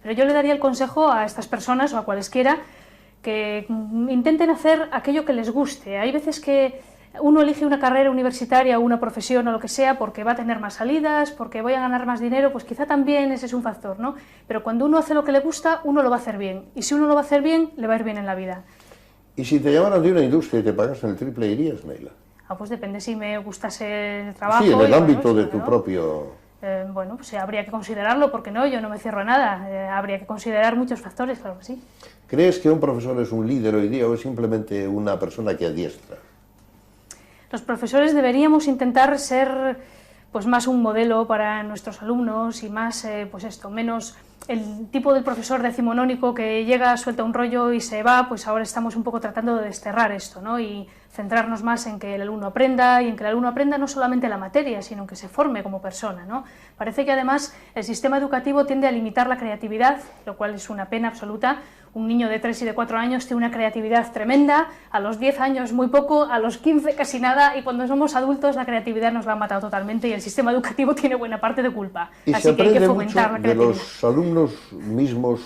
[SPEAKER 2] Pero yo le daría el consejo a estas personas o a cualesquiera que intenten hacer aquello que les guste. Hay veces que uno elige una carrera universitaria o una profesión o lo que sea porque va a tener más salidas, porque voy a ganar más dinero, pues quizá también ese es un factor, ¿no? Pero cuando uno hace lo que le gusta, uno lo va a hacer bien. Y si uno lo va a hacer bien, le va a ir bien en la vida.
[SPEAKER 1] ¿Y si te llamaran de una industria y te pagasen el triple, irías, Neila?
[SPEAKER 2] Pues depende si me gustase el trabajo.
[SPEAKER 1] Sí, en el ámbito de tu propio...
[SPEAKER 2] bueno, pues habría que considerarlo, porque no, yo no me cierro a nada. Habría que considerar muchos factores, claro que sí.
[SPEAKER 1] ¿Crees que un profesor es un líder hoy día o es simplemente una persona que adiestra?
[SPEAKER 2] Los profesores deberíamos intentar ser pues más un modelo para nuestros alumnos y más, pues esto, menos el tipo del profesor decimonónico que llega, suelta un rollo y se va. Pues ahora estamos un poco tratando de desterrar esto, ¿no? Y centrarnos más en que el alumno aprenda, y en que el alumno aprenda no solamente la materia, sino en que se forme como persona, ¿no? Parece que además el sistema educativo tiende a limitar la creatividad, lo cual es una pena absoluta. Un niño de 3 y de 4 años tiene una creatividad tremenda, a los 10 años muy poco, a los 15 casi nada, y cuando somos adultos la creatividad nos la ha matado totalmente y el sistema educativo tiene buena parte de culpa.
[SPEAKER 1] Así que hay que fomentar la creatividad. ¿De los alumnos mismos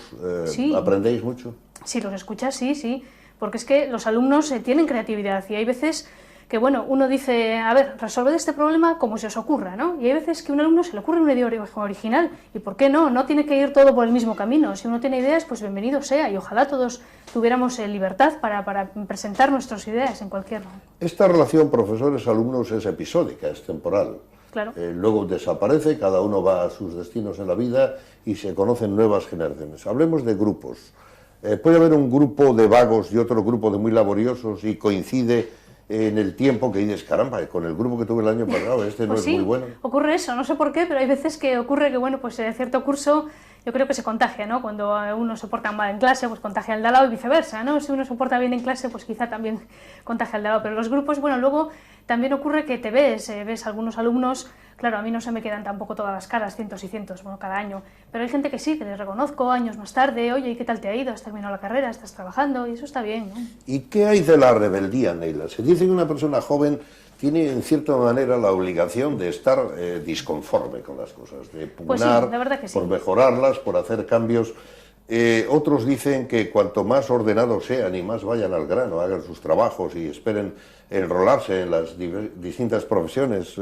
[SPEAKER 1] sí. aprendéis mucho?
[SPEAKER 2] Sí, los escuchas, sí, porque es que los alumnos tienen creatividad y hay veces que, bueno, uno dice, a ver, resolved este problema como se os ocurra, ¿no? Y hay veces que a un alumno se le ocurre una idea original, y ¿por qué no? No tiene que ir todo por el mismo camino. Si uno tiene ideas, pues bienvenido sea, y ojalá todos tuviéramos libertad para presentar nuestras ideas en cualquier...
[SPEAKER 1] Esta relación profesores-alumnos es episódica, es temporal.
[SPEAKER 2] Claro.
[SPEAKER 1] Luego desaparece, cada uno va a sus destinos en la vida y se conocen nuevas generaciones. Hablemos de grupos. Puede haber un grupo de vagos y otro grupo de muy laboriosos y coincide en el tiempo que dices, caramba, con el grupo que tuve el año pasado, este no
[SPEAKER 2] pues
[SPEAKER 1] es muy bueno.
[SPEAKER 2] Ocurre eso, no sé por qué, pero hay veces que ocurre que, bueno, pues cierto curso yo creo que se contagia, ¿no? Cuando uno se porta mal en clase, pues contagia al de al lado y viceversa, ¿no? Si uno se porta bien en clase, pues quizá también contagia al de al lado. Pero los grupos, bueno, luego también ocurre que te ves algunos alumnos, claro, a mí no se me quedan tampoco todas las caras, cientos y cientos, bueno, cada año, pero hay gente que sí, que les reconozco años más tarde, oye, ¿y qué tal te ha ido? ¿Has terminado la carrera? ¿Estás trabajando? Y eso está bien, ¿no?
[SPEAKER 1] ¿Y qué hay de la rebeldía, Neila? Se dice que una persona joven tiene en cierta manera la obligación de estar disconforme con las cosas, de pugnar
[SPEAKER 2] pues sí, la verdad que sí.
[SPEAKER 1] por mejorarlas, por hacer cambios. Otros dicen que cuanto más ordenados sean y más vayan al grano, hagan sus trabajos y esperen enrolarse en las distintas profesiones,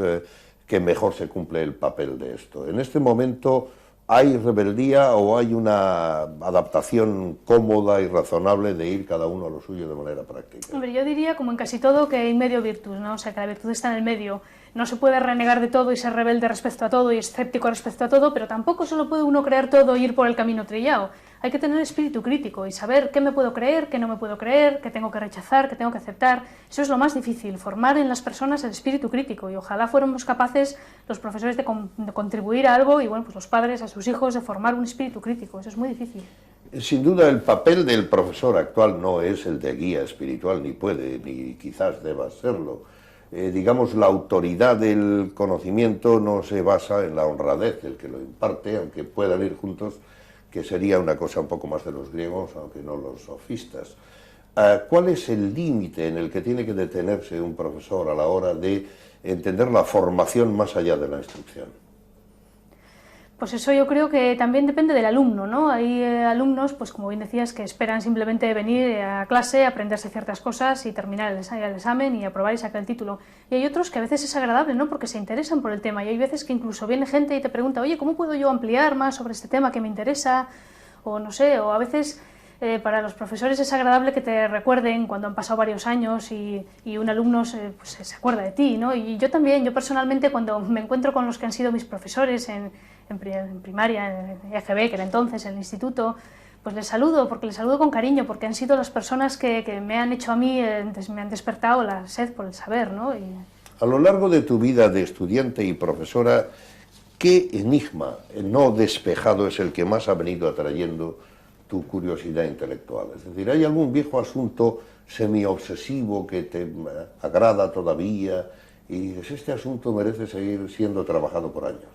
[SPEAKER 1] que mejor se cumple el papel de esto. En este momento, ¿hay rebeldía o hay una adaptación cómoda y razonable de ir cada uno a lo suyo de manera práctica?
[SPEAKER 2] Hombre, yo diría, como en casi todo, que hay medio virtud, ¿no? O sea, que la virtud está en el medio. No se puede renegar de todo y ser rebelde respecto a todo y escéptico respecto a todo, pero tampoco solo puede uno creer todo e ir por el camino trillado. Hay que tener espíritu crítico y saber qué me puedo creer, qué no me puedo creer, qué tengo que rechazar, qué tengo que aceptar. Eso es lo más difícil, formar en las personas el espíritu crítico, y ojalá fuéramos capaces los profesores de contribuir a algo, y bueno, pues los padres a sus hijos de formar un espíritu crítico. Eso es muy difícil.
[SPEAKER 1] Sin duda el papel del profesor actual no es el de guía espiritual, ni puede, ni quizás deba serlo. Digamos, la autoridad del conocimiento no se basa en la honradez del que lo imparte, aunque puedan ir juntos, que sería una cosa un poco más de los griegos, aunque no los sofistas. ¿Cuál es el límite en el que tiene que detenerse un profesor a la hora de entender la formación más allá de la instrucción?
[SPEAKER 2] Pues eso yo creo que también depende del alumno, ¿no? Hay alumnos, pues como bien decías, que esperan simplemente venir a clase, aprenderse ciertas cosas y terminar el examen y aprobar y sacar el título. Y hay otros que a veces es agradable, ¿no? Porque se interesan por el tema. Y hay veces que incluso viene gente y te pregunta, oye, ¿cómo puedo yo ampliar más sobre este tema que me interesa? O no sé, o a veces para los profesores es agradable que te recuerden cuando han pasado varios años y un alumno pues, se acuerda de ti, ¿no? Y yo también, yo personalmente cuando me encuentro con los que han sido mis profesores en primaria, en EGB, que era entonces, en el instituto, pues les saludo, porque les saludo con cariño, porque han sido las personas que me han hecho a mí, me han despertado la sed por el saber, ¿no?
[SPEAKER 1] A lo largo de tu vida de estudiante y profesora, ¿qué enigma no despejado es el que más ha venido atrayendo tu curiosidad intelectual? Es decir, ¿hay algún viejo asunto semi-obsesivo que te agrada todavía y este asunto merece seguir siendo trabajado por años?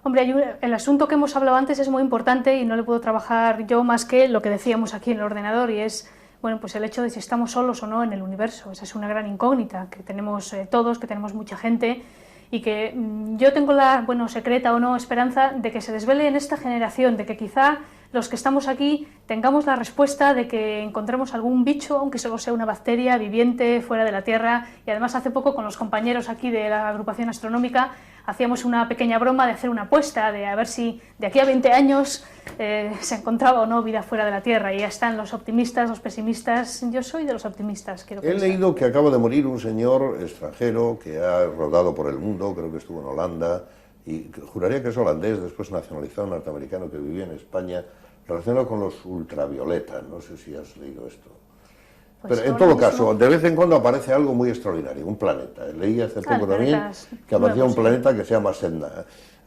[SPEAKER 2] Hombre, el asunto que hemos hablado antes es muy importante y no le puedo trabajar yo más que lo que decíamos aquí en el ordenador, y es, bueno, pues el hecho de si estamos solos o no en el universo. Esa es una gran incógnita que tenemos todos, que tenemos mucha gente, y que yo tengo la, bueno, secreta o no, esperanza de que se desvele en esta generación, de que quizá los que estamos aquí tengamos la respuesta de que encontremos algún bicho, aunque solo sea una bacteria viviente fuera de la Tierra. Y además hace poco con los compañeros aquí de la agrupación astronómica hacíamos una pequeña broma de hacer una apuesta, de a ver si de aquí a 20 años se encontraba o no vida fuera de la Tierra. Y ya están los optimistas, los pesimistas. Yo soy de los optimistas, quiero pensar.
[SPEAKER 1] He leído que acaba de morir un señor extranjero que ha rodado por el mundo, creo que estuvo en Holanda, y juraría que es holandés, después nacionalizado norteamericano, que vivía en España, relacionado con los ultravioletas. No sé si has leído esto.
[SPEAKER 2] Pues
[SPEAKER 1] pero en todo caso, de vez en cuando aparece algo muy extraordinario, un planeta. Leí hace poco también que aparecía un planeta que se llama Sedna.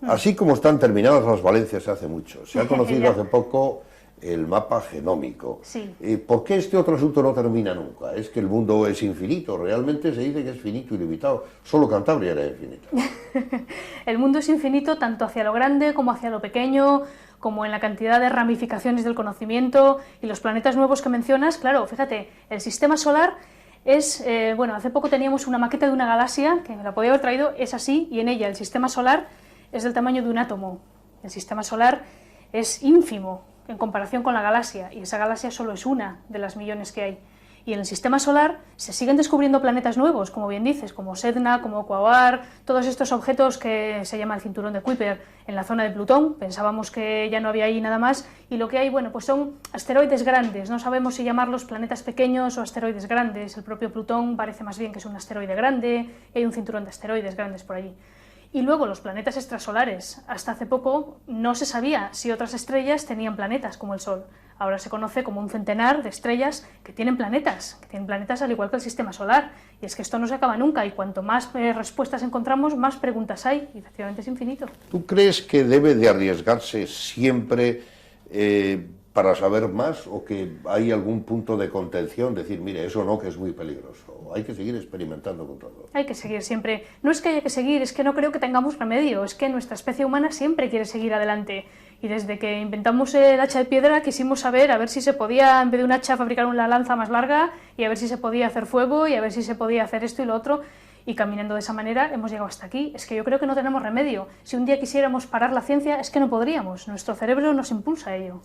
[SPEAKER 1] Así como están terminadas las Valencias hace mucho. Se ha conocido hace poco el mapa genómico.
[SPEAKER 2] Sí.
[SPEAKER 1] ¿Por qué este otro asunto no termina nunca? Es que el mundo es infinito, realmente se dice que es finito y limitado. Solo Cantabria era infinito.
[SPEAKER 2] El mundo es infinito tanto hacia lo grande como hacia lo pequeño, como en la cantidad de ramificaciones del conocimiento. Y los planetas nuevos que mencionas, claro, fíjate, el sistema solar es, bueno, hace poco teníamos una maqueta de una galaxia, que me la podía haber traído, es así, y en ella el sistema solar es del tamaño de un átomo. El sistema solar es ínfimo en comparación con la galaxia, y esa galaxia solo es una de las millones que hay. Y en el sistema solar se siguen descubriendo planetas nuevos, como bien dices, como Sedna, como Quasar, todos estos objetos que se llama el cinturón de Kuiper en la zona de Plutón. Pensábamos que ya no había ahí nada más, y lo que hay, bueno, pues son asteroides grandes. No sabemos si llamarlos planetas pequeños o asteroides grandes. El propio Plutón parece más bien que es un asteroide grande, y hay un cinturón de asteroides grandes por allí. Y luego los planetas extrasolares. Hasta hace poco no se sabía si otras estrellas tenían planetas como el Sol. Ahora se conoce como un centenar de estrellas que tienen planetas al igual que el sistema solar. Y es que esto no se acaba nunca, y cuanto más respuestas encontramos, más preguntas hay, y efectivamente es infinito.
[SPEAKER 1] ¿Tú crees que debe de arriesgarse siempre para saber más, o que hay algún punto de contención, decir, mire, eso no, que es muy peligroso? Hay que seguir experimentando con todo.
[SPEAKER 2] Hay que seguir siempre. No es que haya que seguir, es que no creo que tengamos remedio, es que nuestra especie humana siempre quiere seguir adelante. Y desde que inventamos el hacha de piedra quisimos saber a ver si se podía, en vez de un hacha, fabricar una lanza más larga, y a ver si se podía hacer fuego, y a ver si se podía hacer esto y lo otro. Y caminando de esa manera hemos llegado hasta aquí. Es que yo creo que no tenemos remedio. Si un día quisiéramos parar la ciencia, es que no podríamos. Nuestro cerebro nos impulsa a ello.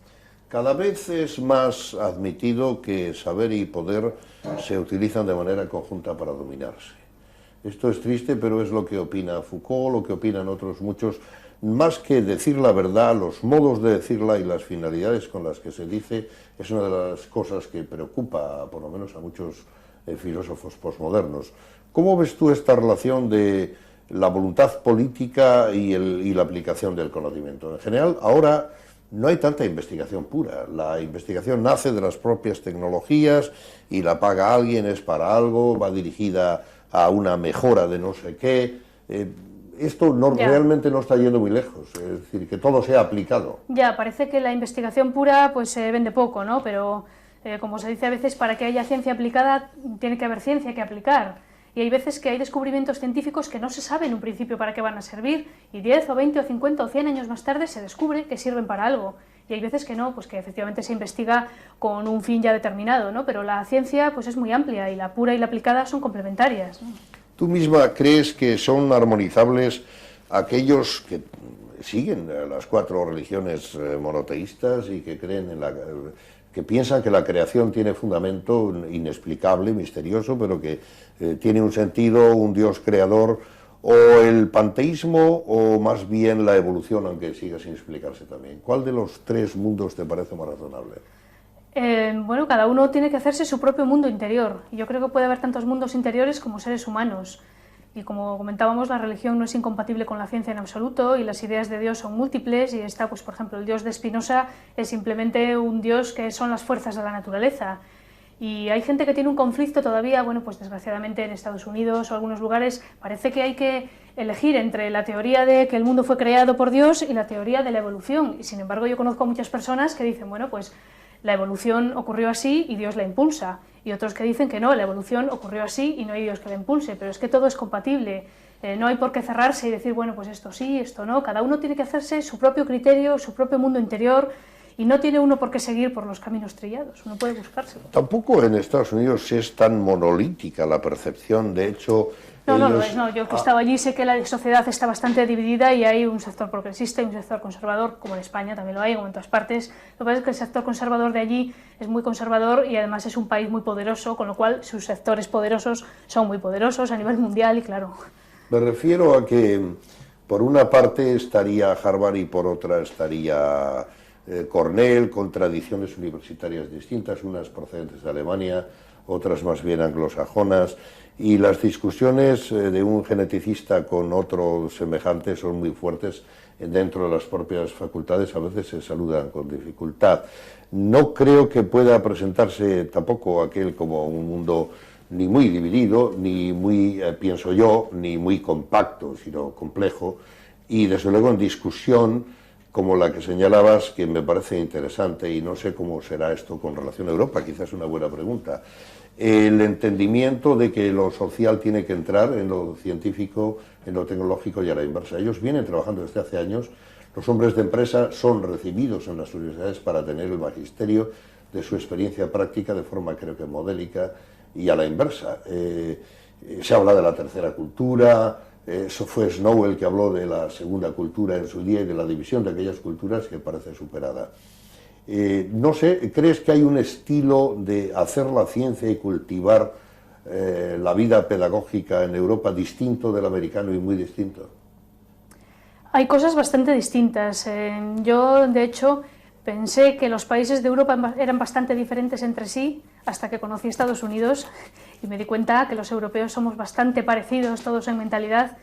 [SPEAKER 1] Cada vez es más admitido que saber y poder se utilizan de manera conjunta para dominarse. Esto es triste, pero es lo que opina Foucault, lo que opinan otros muchos. Más que decir la verdad, los modos de decirla y las finalidades con las que se dice es una de las cosas que preocupa, por lo menos a muchos filósofos posmodernos. ¿Cómo ves tú esta relación de la voluntad política y la aplicación del conocimiento? En general, ahora no hay tanta investigación pura. La investigación nace de las propias tecnologías y la paga alguien, es para algo, va dirigida a una mejora de no sé qué. esto realmente no está yendo muy lejos, es decir, que todo sea aplicado.
[SPEAKER 2] Ya, parece que la investigación pura pues se vende poco, ¿no? Pero como se dice a veces, para que haya ciencia aplicada tiene que haber ciencia que aplicar. Y hay veces que hay descubrimientos científicos que no se sabe en un principio para qué van a servir, y 10 o 20 o 50 o 100 años más tarde se descubre que sirven para algo. Y hay veces que no, pues que efectivamente se investiga con un fin ya determinado, ¿no? Pero la ciencia pues es muy amplia y la pura y la aplicada son complementarias, ¿no?
[SPEAKER 1] ¿Tú misma crees que son armonizables aquellos que siguen las 4 religiones monoteístas y que creen en que piensan que la creación tiene fundamento inexplicable, misterioso, pero que tiene un sentido, un Dios creador, o el panteísmo, o más bien la evolución, aunque siga sin explicarse también? ¿Cuál de los 3 mundos te parece más razonable?
[SPEAKER 2] Bueno, cada uno tiene que hacerse su propio mundo interior. Yo creo que puede haber tantos mundos interiores como seres humanos. Y como comentábamos, la religión no es incompatible con la ciencia en absoluto, y las ideas de Dios son múltiples, y está, pues, por ejemplo, el Dios de Spinoza es simplemente un Dios que son las fuerzas de la naturaleza. Y hay gente que tiene un conflicto todavía, bueno, pues desgraciadamente en Estados Unidos o algunos lugares parece que hay que elegir entre la teoría de que el mundo fue creado por Dios y la teoría de la evolución. Y sin embargo yo conozco a muchas personas que dicen, bueno, pues la evolución ocurrió así y Dios la impulsa. Y otros que dicen que no, la evolución ocurrió así y no hay Dios que la impulse. Pero es que todo es compatible. No hay por qué cerrarse y decir, bueno, pues esto sí, esto no. Cada uno tiene que hacerse su propio criterio, su propio mundo interior, y no tiene uno por qué seguir por los caminos trillados. Uno puede buscárselo.
[SPEAKER 1] Tampoco en Estados Unidos es tan monolítica la percepción, de hecho...
[SPEAKER 2] No, no lo es, no. Yo que he estado allí sé que la sociedad está bastante dividida y hay un sector progresista y un sector conservador, como en España también lo hay, como en todas partes. Lo que pasa es que el sector conservador de allí es muy conservador y además es un país muy poderoso, con lo cual sus sectores poderosos son muy poderosos a nivel mundial y claro.
[SPEAKER 1] Me refiero a que por una parte estaría Harvard y por otra estaría Cornell, con tradiciones universitarias distintas, unas procedentes de Alemania, otras más bien anglosajonas, y las discusiones de un geneticista con otro semejante son muy fuertes dentro de las propias facultades, a veces se saludan con dificultad. No creo que pueda presentarse tampoco aquel como un mundo ni muy dividido, ni muy, pienso yo, ni muy compacto, sino complejo, y desde luego en discusión como la que señalabas, que me parece interesante, y no sé cómo será esto con relación a Europa, quizás es una buena pregunta, el entendimiento de que lo social tiene que entrar en lo científico, en lo tecnológico y a la inversa. Ellos vienen trabajando desde hace años, los hombres de empresa son recibidos en las universidades para tener el magisterio de su experiencia práctica de forma, creo que modélica, y a la inversa. Se habla de la tercera cultura, eso fue Snow el que habló de la segunda cultura en su día y de la división de aquellas culturas que parece superada. No sé, ¿crees que hay un estilo de hacer la ciencia y cultivar la vida pedagógica en Europa distinto del americano y muy distinto?
[SPEAKER 2] Hay cosas bastante distintas. Yo, de hecho, pensé que los países de Europa eran bastante diferentes entre sí hasta que conocí Estados Unidos y me di cuenta que los europeos somos bastante parecidos todos en mentalidad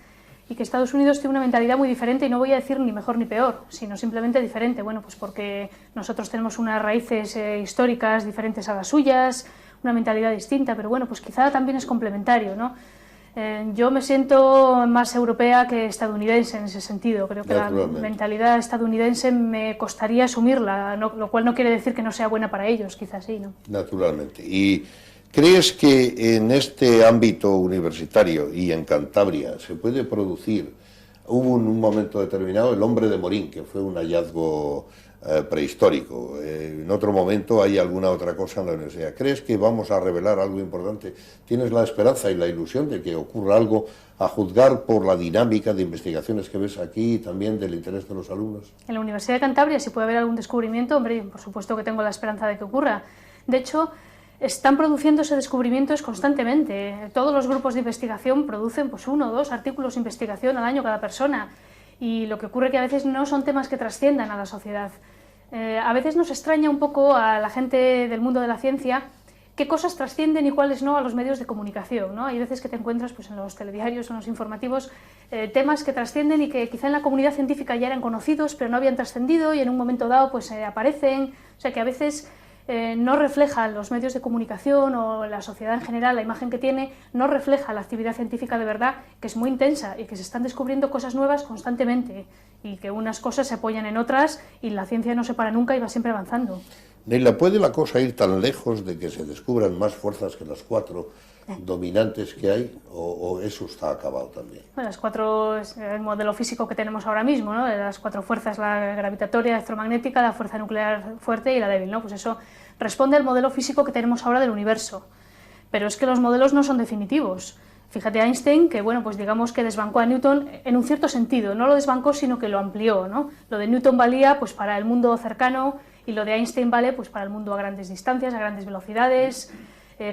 [SPEAKER 2] y que Estados Unidos tiene una mentalidad muy diferente, y no voy a decir ni mejor ni peor, sino simplemente diferente. Bueno, pues porque nosotros tenemos unas raíces históricas diferentes a las suyas, una mentalidad distinta, pero bueno, pues quizá también es complementario, ¿no? Yo me siento más europea que estadounidense en ese sentido. Creo que la mentalidad estadounidense me costaría asumirla, lo cual no quiere decir que no sea buena para ellos, quizás sí, ¿no?
[SPEAKER 1] Naturalmente. ¿Y crees que en este ámbito universitario y en Cantabria se puede producir, hubo en un momento determinado el hombre de Morín, que fue un hallazgo prehistórico, en otro momento hay alguna otra cosa en la universidad? ¿Crees que vamos a revelar algo importante? ¿Tienes la esperanza y la ilusión de que ocurra algo, a juzgar por la dinámica de investigaciones que ves aquí y también del interés de los alumnos?
[SPEAKER 2] En la Universidad de Cantabria, si puede haber algún descubrimiento, hombre, por supuesto que tengo la esperanza de que ocurra. De hecho, están produciéndose descubrimientos constantemente. Todos los grupos de investigación producen pues 1 o 2 artículos de investigación al año cada persona, y lo que ocurre es que a veces no son temas que trasciendan a la sociedad. A veces nos extraña un poco a la gente del mundo de la ciencia qué cosas trascienden y cuáles no a los medios de comunicación, ¿no? Hay veces que te encuentras pues, en los telediarios o en los informativos temas que trascienden y que quizá en la comunidad científica ya eran conocidos pero no habían trascendido, y en un momento dado pues aparecen. O sea que a veces no refleja los medios de comunicación o la sociedad en general, la imagen que tiene, no refleja la actividad científica de verdad, que es muy intensa y que se están descubriendo cosas nuevas constantemente y que unas cosas se apoyan en otras y la ciencia no se para nunca y va siempre avanzando.
[SPEAKER 1] Neila, ¿puede la cosa ir tan lejos de que se descubran más fuerzas que las 4 dominantes que hay, o eso está acabado también?
[SPEAKER 2] Bueno, las 4 es el modelo físico que tenemos ahora mismo, ¿no? De las 4 fuerzas, la gravitatoria, la electromagnética, la fuerza nuclear fuerte y la débil, ¿no? Pues eso responde al modelo físico que tenemos ahora del universo. Pero es que los modelos no son definitivos. Fíjate Einstein, que bueno, pues digamos que desbancó a Newton en un cierto sentido, no lo desbancó sino que lo amplió, ¿no? Lo de Newton valía pues para el mundo cercano y lo de Einstein vale pues para el mundo a grandes distancias, a grandes velocidades.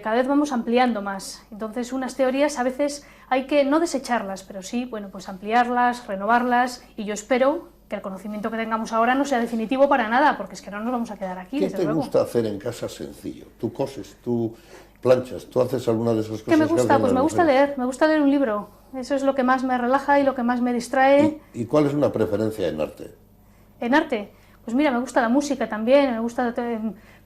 [SPEAKER 2] Cada vez vamos ampliando más. Entonces unas teorías a veces hay que no desecharlas, pero sí, bueno, pues ampliarlas, renovarlas, y yo espero que el conocimiento que tengamos ahora no sea definitivo para nada, porque es que no nos vamos a quedar aquí.
[SPEAKER 1] ¿Qué te gusta hacer en casa sencillo? ¿Tú coses, tú planchas, tú haces alguna de esas cosas?
[SPEAKER 2] ¿Qué me gusta? Pues me gusta leer un libro. Eso es lo que más me relaja y lo que más me distrae.
[SPEAKER 1] ¿Y cuál es una preferencia en arte?
[SPEAKER 2] ¿En arte? Pues mira, me gusta la música también, me gusta,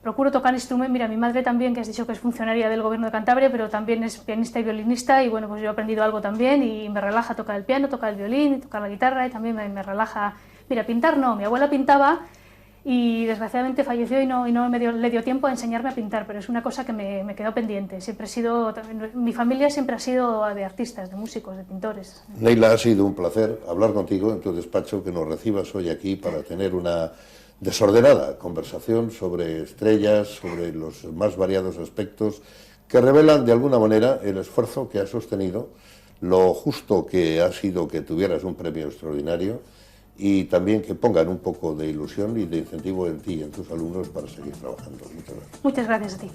[SPEAKER 2] procuro tocar instrumentos. Mira, mi madre también, que has dicho que es funcionaria del Gobierno de Cantabria, pero también es pianista y violinista, y bueno, pues yo he aprendido algo también y me relaja tocar el piano, tocar el violín, tocar la guitarra, y también me relaja. Mira, pintar no, mi abuela pintaba y desgraciadamente falleció y no le dio tiempo a enseñarme a pintar, pero es una cosa que me quedó pendiente. Siempre he sido, mi familia siempre ha sido de artistas, de músicos, de pintores.
[SPEAKER 1] Neila, ha sido un placer hablar contigo en tu despacho, que nos recibas hoy aquí para tener una desordenada conversación sobre estrellas, sobre los más variados aspectos que revelan de alguna manera el esfuerzo que has sostenido, lo justo que ha sido que tuvieras un premio extraordinario, y también que pongan un poco de ilusión y de incentivo en ti y en tus alumnos para seguir trabajando. Muchas gracias.
[SPEAKER 2] Muchas gracias a ti.